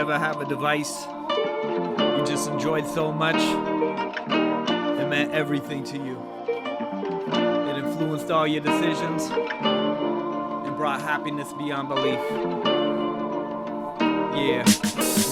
ever have a device you just enjoyed so much, it meant everything to you? It influenced all your decisions and brought happiness beyond belief. Yeah.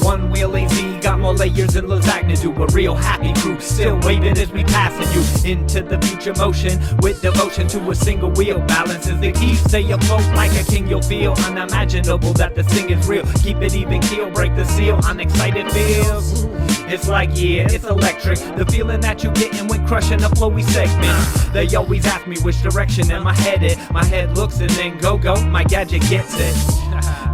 One wheel AZ got more layers than lasagna do. A real happy crew, still waving as we passing you into the future motion with devotion to a single wheel. Balance is the key. Stay afloat like a king. You'll feel unimaginable that this thing is real. Keep it even keel, break the seal. Unexcited feels. It's like, yeah, it's electric. The feeling that you getting when crushing a flowy segment. They always ask me which direction am I headed. My head looks and then go, my gadget gets it.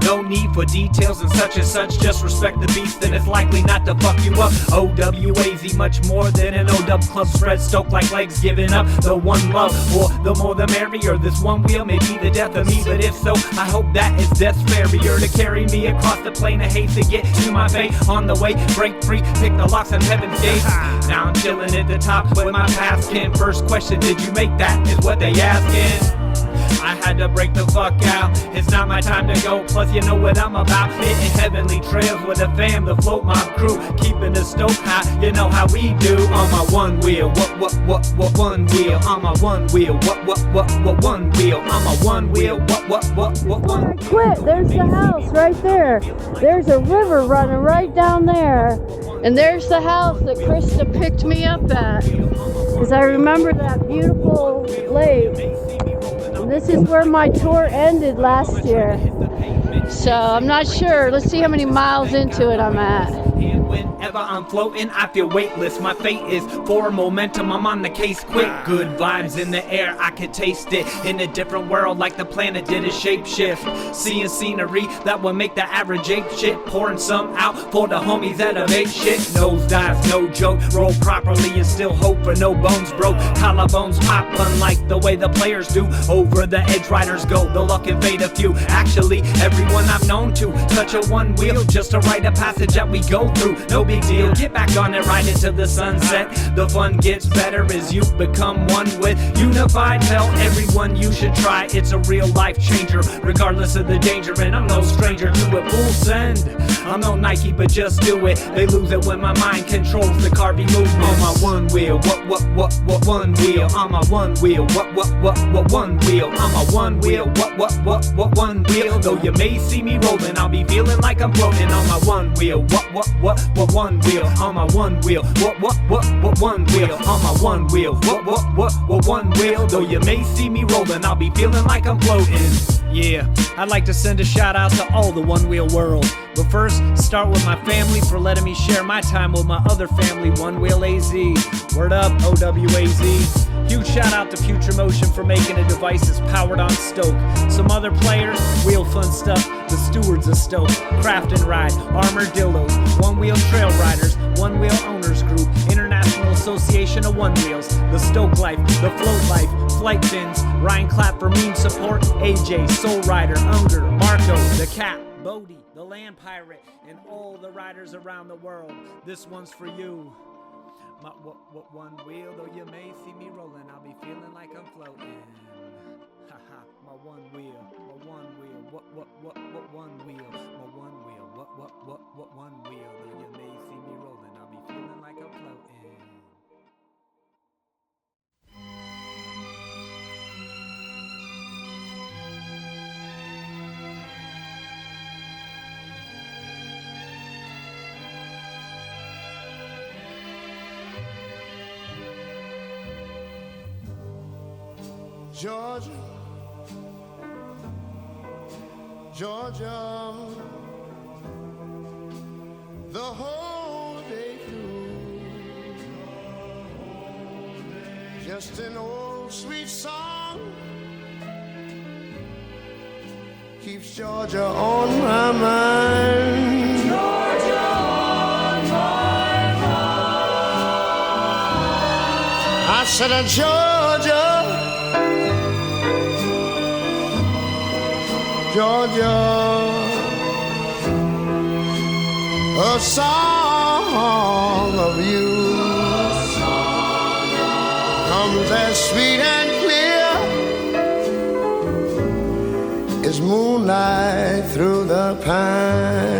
No need for details and such, just respect the beast and it's likely not to fuck you up. OWAZ, much more than an O-dub club. Spread stoked like legs giving up the one love. Or the more the merrier, this one wheel may be the death of me, but if so, I hope that is death's barrier to carry me across the plane of hate to get to my fate. On the way, break free, pick the locks on heaven's gates. Now I'm chilling at the top with my past kin. First question, did you make that, is what they asking. I had to break the fuck out. It's not my time to go. Plus, you know what I'm about. Hitting heavenly trails with a fam, the float mob crew. Keeping the stoke high, you know how we do. On my one wheel, what one wheel? On my one wheel, what one wheel? On my one wheel, what one? Quit. There's the house right there. There's a river running right down there. And there's the house that Krista picked me up at. Because I remember that beautiful lake. This is where my tour ended last year. So I'm not sure. Let's see how many miles into it I'm at. Whenever I'm floating, I feel weightless. My fate is for momentum. I'm on the case quick. Good vibes in the air, I could taste it. In a different world, like the planet did a shapeshift. Seeing scenery that would make the average ape shit. Pouring some out for the homies that have ate shit. Nose dives, no joke. Roll properly and still hope for no bones broke. Collarbones pop, unlike the way the players do. Over the edge, riders go. The luck and fate a few. Actually, everyone I've known to touch a one wheel just to write a passage that we go through. No big deal, get back on it, ride into the sunset. The fun gets better as you become one with unified. Tell everyone you should try, it's a real life changer, regardless of the danger. And I'm no stranger to it, full send. I'm no Nike, but just do it. They lose it when my mind controls the carby movement. On my one wheel, what one wheel? On my one wheel, what one wheel? On my one wheel, what one wheel? Though you may see me rolling, I'll be feeling like I'm floating on my one wheel. What one wheel? On my one wheel, what one wheel? On my one wheel, what one wheel? Though you may see me rolling, I'll be feeling like I'm floating. Yeah, I'd like to send a shout out to all the one wheel world. But first, start with my family for letting me share my time with my other family, One Wheel AZ. Word up, OWAZ. Huge shout out to Future Motion for making the devices powered on Stoke. Some other players, Wheel Fun Stuff, the Stewards of Stoke, Craft and Ride, Armadillos, One Wheel Trail Riders, One Wheel Owners Group, International Association of One Wheels, the Stoke Life, the Float Life, Flight Fins, Ryan Clapp for meme support, AJ, Soul Rider, Unger, Marco, the Cap, Bodie, the Land Pirate, and all the riders around the world. This one's for you. My one wheel, though you may see me rolling, I'll be feeling like I'm floating. Haha, my one wheel, what one wheel? My one wheel, what one wheel? Though you may see me rolling, I'll be feeling like I'm floating. Georgia, Georgia, the whole day through, just an old sweet song keeps Georgia on my mind. Georgia on my mind. I said, Georgia, Georgia, a song of you comes as sweet and clear as moonlight through the pines.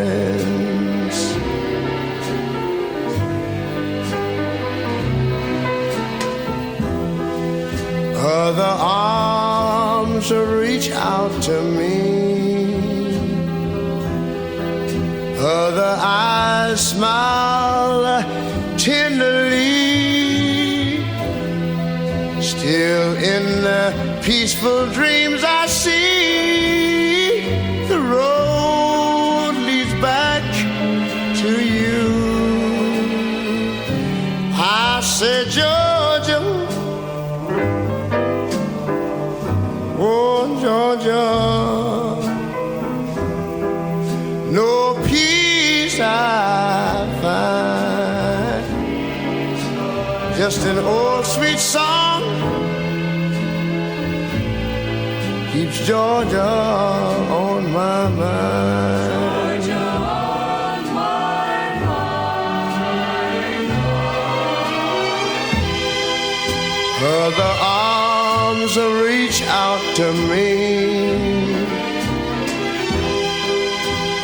Other arms reach out to me. Other eyes smile tenderly. Still in the peaceful dreams I see, the road leads back to you. I said, Georgia, oh Georgia, no peace I find, just an old sweet song keeps Georgia on my mind. Georgia on my mind. Other arms reach out to me.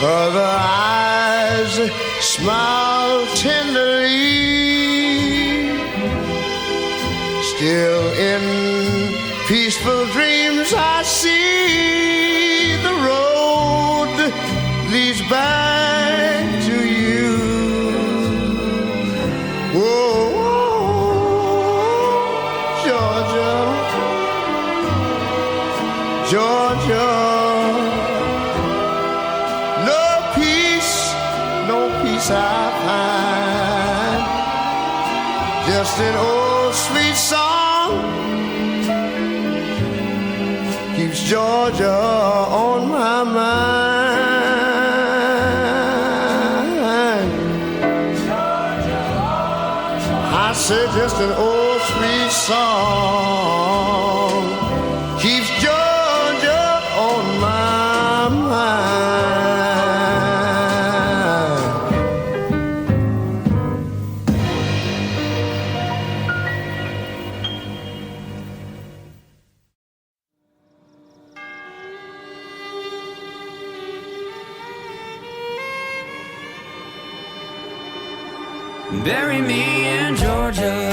Other eyes smile tenderly. Still in peaceful dreams I see, the road leads back to you. Whoa, Georgia, Georgia, no peace I find, just an old sweet song keeps Georgia on my mind. I said just an old sweet song keeps Georgia on my mind. Bury me in Georgia.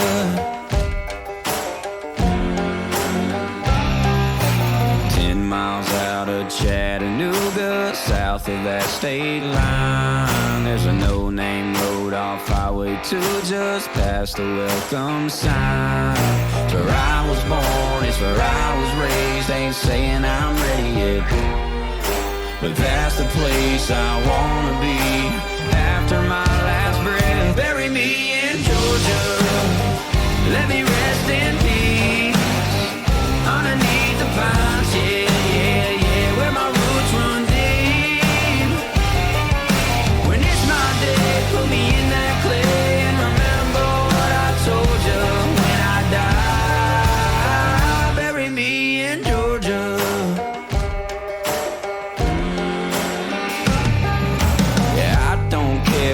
10 miles out of Chattanooga, south of that state line. There's a no-name road off Highway 2, just past the welcome sign. It's where I was born, it's where I was raised. Ain't saying I'm ready yet, but that's the place I wanna be after my last breath. Bury me in Georgia, let me rest in peace underneath the pines, yeah, yeah, yeah, where my roots run deep. When it's my day, put me in that clay and remember what I told you when I die. Bury me in Georgia.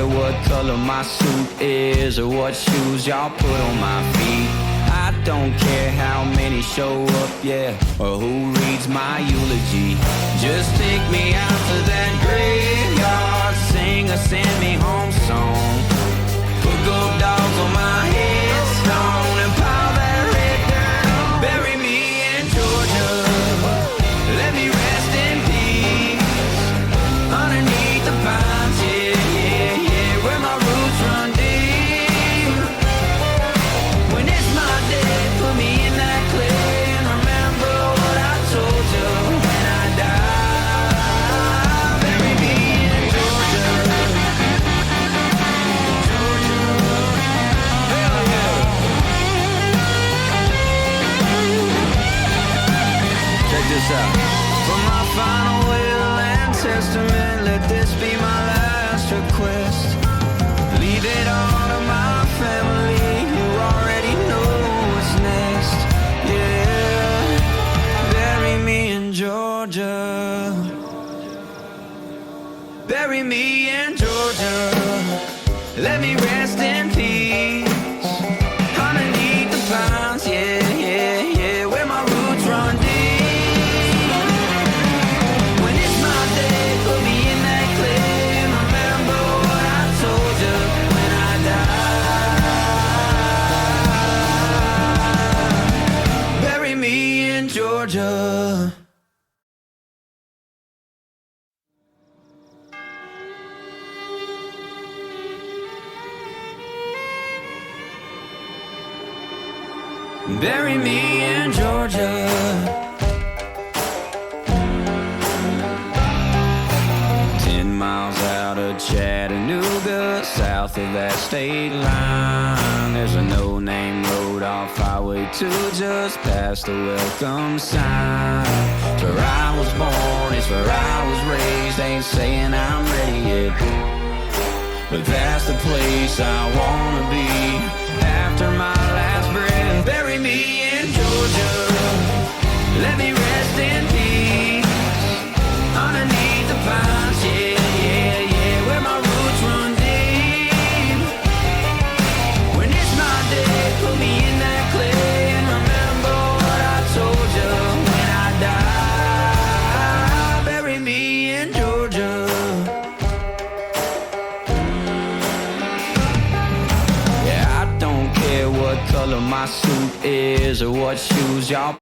What color my suit is or what shoes y'all put on my feet. I don't care how many show up, yeah, or who reads my eulogy. Just take me out to that graveyard, sing a send me home song. Put gold dogs on my headstone and pile that red down. Bury me in Georgia, let me rest in peace underneath the pines, yeah. For my final will and testament, let this be my last request. Leave it all to my family, who already know what's next. Yeah, bury me in Georgia. Bury me in Georgia. Let me rest in peace underneath the pines, yeah, yeah, yeah, where my roots run deep. Me Georgia. Bury me in Georgia. 10 miles out of Chattanooga, south of that state line, there's a no-name road off Highway 2, just past the welcome sign. It's where I was born, it's where I was raised. Ain't saying I'm ready yet, but that's the place I wanna be after my last breath. Bury me in Georgia, let me rest in peace underneath the pines, yeah, yeah, yeah, where my roots run deep. When it's my day, put me in that clay and remember what I told you when I die. Bury me in Georgia. Yeah, I don't care what color my suit is or what shoes y'all